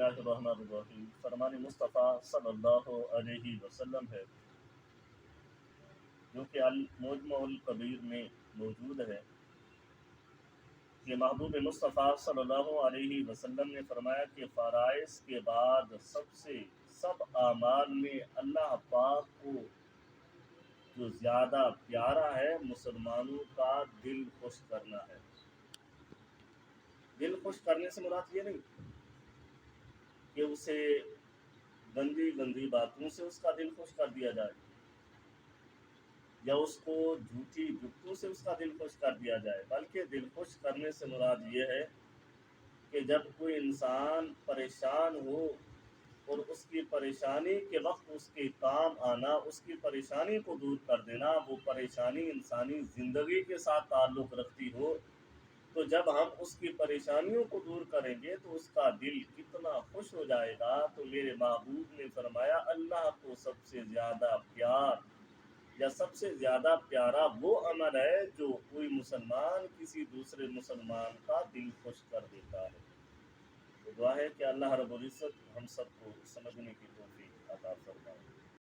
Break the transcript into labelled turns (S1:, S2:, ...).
S1: اللہ الرحمن الرحیم فرمان مصطفیٰ صلی اللہ علیہ وسلم ہے جو کہ المجمع الکبیر میں موجود ہے کہ محبوب مصطفیٰ صلی اللہ علیہ وسلم نے فرمایا کہ فرائض کے بعد سب اعمال میں اللہ پاک کو جو زیادہ پیارا ہے مسلمانوں کا دل خوش کرنا ہے۔ دل خوش کرنے سے مراد یہ نہیں کہ اسے گندی باتوں سے اس کا دل خوش کر دیا جائے یا اس کو جھوٹی گفتگو سے اس کا دل خوش کر دیا جائے، بلکہ دل خوش کرنے سے مراد یہ ہے کہ جب کوئی انسان پریشان ہو اور اس کی پریشانی کے وقت اس کے کام آنا، اس کی پریشانی کو دور کر دینا، وہ پریشانی انسانی زندگی کے ساتھ تعلق رکھتی ہو، تو جب ہم اس کی پریشانیوں کو دور کریں گے تو اس کا دل کتنا خوش ہو جائے گا۔ تو میرے محبوب نے فرمایا اللہ کو سب سے زیادہ پیار یا سب سے زیادہ پیارا وہ عمل ہے جو کوئی مسلمان کسی دوسرے مسلمان کا دل خوش کر دیتا ہے۔ تو دعا ہے کہ اللہ رب العزت ہم سب کو سمجھنے کی توفیق عطا فرمائے۔